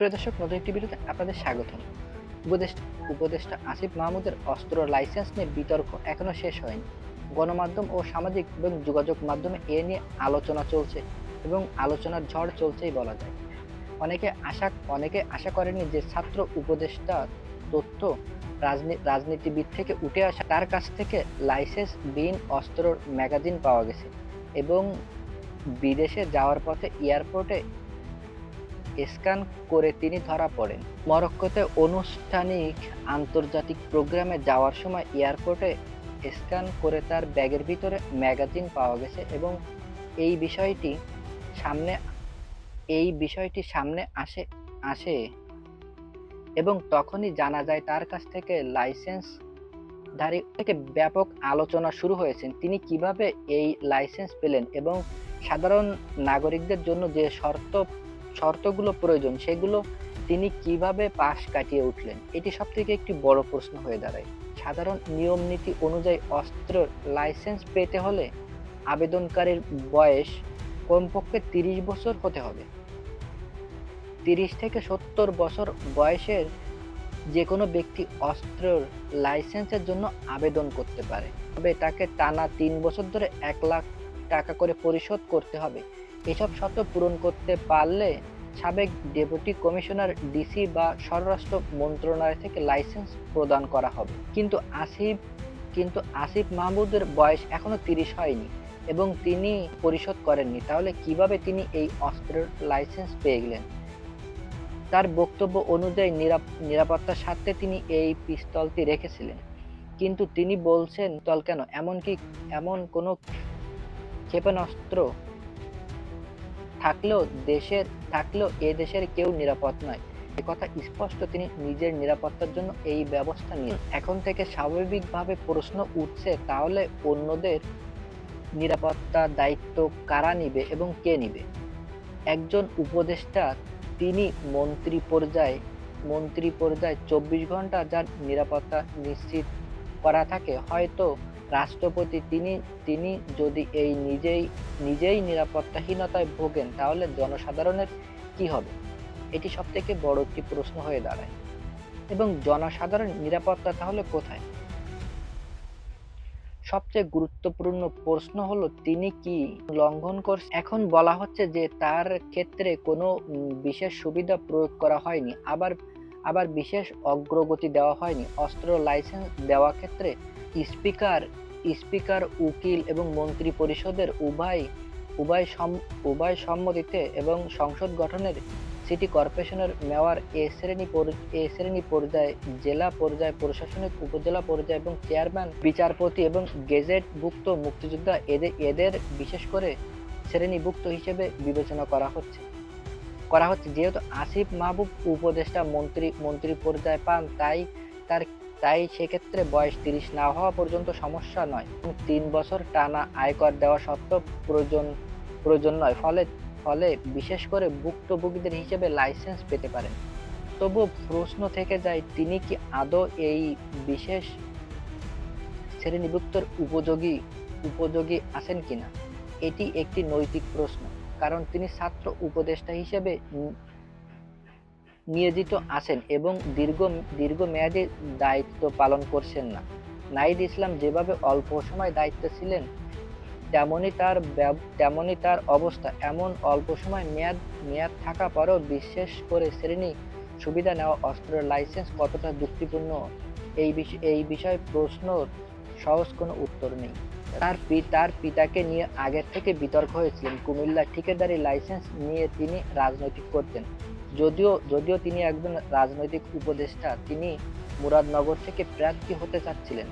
প্রিয় দর্শক, নতুন একটি ভিডিওতে আপনাদের স্বাগতম। উপদেষ্টা উপদেষ্টা আসিফ মাহমুদের অস্ত্র লাইসেন্স নিয়ে বিতর্ক এখনো শেষ হয়নি। গণমাধ্যম ও সামাজিক এবং যোগাযোগ মাধ্যমে এ নিয়ে আলোচনা চলছে এবং আলোচনার ঝড় চলছেই বলা যায়। অনেকে আশা করেনি যে ছাত্র উপদেষ্টা তথ্য রাজনীতিবিদ থেকে উঠে আসা তার কাছ থেকে লাইসেন্স বিহীন অস্ত্রর ম্যাগাজিন পাওয়া গেছে এবং বিদেশে যাওয়ার পথে এয়ারপোর্টে স্ক্যান করে তিনি ধরা পড়েন। মরক্কোতে আনুষ্ঠানিক আন্তর্জাতিক প্রোগ্রামে যাওয়ার সময় এয়ারপোর্টে স্ক্যান করে তার ব্যাগের ভিতরে ম্যাগাজিন পাওয়া গেছে এবং এই বিষয়টি সামনে সামনে আসে এবং তখনই জানা যায় তার কাছ থেকে লাইসেন্সধারী থেকে ব্যাপক আলোচনা শুরু হয়েছে। তিনি কিভাবে এই লাইসেন্স পেলেন এবং সাধারণ নাগরিকদের জন্য যে শর্তগুলো প্রয়োজন সেগুলো তিনি কিভাবে পাশ কাটিয়ে উঠলেন, এটি সবথেকে একটি বড় প্রশ্ন হয়ে দাঁড়ায়। সাধারণ নিয়ম নীতি অনুযায়ী অস্ত্রের লাইসেন্স পেতে হলে আবেদনকারীর বয়স কমপক্ষে 30 বছর হতে হবে। 30 থেকে 70 বছর বয়সের যে কোনো ব্যক্তি অস্ত্রের লাইসেন্সের জন্য আবেদন করতে পারে, তবে তাকে টানা 3 বছর ধরে 1 লাখ টাকা করে পরিশোধ করতে হবে। এসব শর্ত পূরণ করতে পারলে সাবেক ডেপুটি কমিশনার, ডিসি বা স্বরাষ্ট্র মন্ত্রণালয় থেকে লাইসেন্স প্রদান করা হবে। কিন্তু আসিফ মাহমুদের বয়স এখনো 30 হয়নি এবং তিনি পরিশোধ করেননি। তাহলে কিভাবে তিনি এই অস্ত্রের লাইসেন্স পেয়ে গেলেন? তার বক্তব্য অনুযায়ী নিরাপত্তার স্বার্থে তিনি এই পিস্তলটি রেখেছিলেন, কিন্তু তিনি বলছেন পিস্তল কেন, এমনকি এমন কোনো ক্ষেপণাস্ত্র থাকলেও এ দেশের কেউ নিরাপদ নয়। একথা স্পষ্ট। তিনি নিজের নিরাপত্তার জন্য এই ব্যবস্থা নিয়ে এখন থেকে স্বাভাবিকভাবে প্রশ্ন উঠছে, তাহলে অন্যদের নিরাপত্তার দায়িত্ব কারা নিবে এবং কে নিবে? একজন উপদেষ্টা, তিনি মন্ত্রী পর্যায়ে 24 ঘন্টা যার নিরাপত্তা নিশ্চিত করা থাকে, হয়তো রাষ্ট্রপতি, তিনি যদি এই নিজেই নিরাপত্তাহীনতায় ভোগেন, তাহলে জনসাধারণের কি হবে? এটি সবথেকে বড় একটি প্রশ্ন হয়ে দাঁড়ায়। এবং জনসাধারণ নিরাপত্তা তাহলে কোথায়? সবচেয়ে গুরুত্বপূর্ণ প্রশ্ন হলো, তিনি কি লঙ্ঘন করছেন? এখন বলা হচ্ছে যে তার ক্ষেত্রে কোনো বিশেষ সুবিধা প্রয়োগ করা হয়নি, আবার বিশেষ অগ্রগতি দেওয়া হয়নি। অস্ত্র লাইসেন্স দেওয়া ক্ষেত্রে স্পিকার, উকিল এবং মন্ত্রী পরিষদের উভয় সম্মতিতে এবং সংসদ গঠনের সিটি কর্পোরেশনের মেয়র, এ শ্রেণী পর্যায়ে, জেলা পর্যায়ে, প্রশাসনিক উপজেলা পর্যায়ে এবং চেয়ারম্যান, বিচারপতি এবং গেজেটভুক্ত মুক্তিযোদ্ধা, এদের বিশেষ করে শ্রেণীভুক্ত হিসেবে বিবেচনা করা হচ্ছে। যেহেতু আসিফ মাহমুদ উপদেষ্টা মন্ত্রী পর্যায়ে পান, তাই সেক্ষেত্রে বয়স 30 না হওয়া পর্যন্ত সমস্যা নয় এবং 3 বছর টানা আয়কর দেওয়া সত্ত্বেও প্রয়োজন নয়। ফলে বিশেষ করে ভুক্তভোগীদের হিসেবে লাইসেন্স পেতে পারেন। তবুও প্রশ্ন থেকে যায়, তিনি কি আদৌ এই বিশেষ শ্রেণীভুক্তর উপযোগী আছেন কিনা? এটি একটি নৈতিক প্রশ্ন, কারণ তিনি ছাত্র উপদেষ্টা হিসেবে নিয়োজিত আছেন এবং দীর্ঘমেয়াদী দায়িত্ব পালন করছেন না। নাহিদ ইসলাম যেভাবে অল্প সময় দায়িত্বে ছিলেন, তেমনি তার অবস্থা। এমন অল্প সময় মেয়াদ থাকা পরেও বিশেষ করে শ্রেণী সুবিধা নেওয়া অস্ত্রের লাইসেন্স কতটা যুক্তিপূর্ণ, এই বিষয়ে প্রশ্নর সহজ কোনো উত্তর নেই। তার পিতাকে নিয়ে আগের থেকে বিতর্ক হয়েছিল। কুমিল্লা ঠিকাদারি লাইসেন্স নিয়ে তিনি রাজনৈতিক করতেন। যদিও তিনি একজন রাজনৈতিক উপদেষ্টা, তিনি মুরাদনগর থেকে প্রার্থী হতে চাচ্ছিলেন।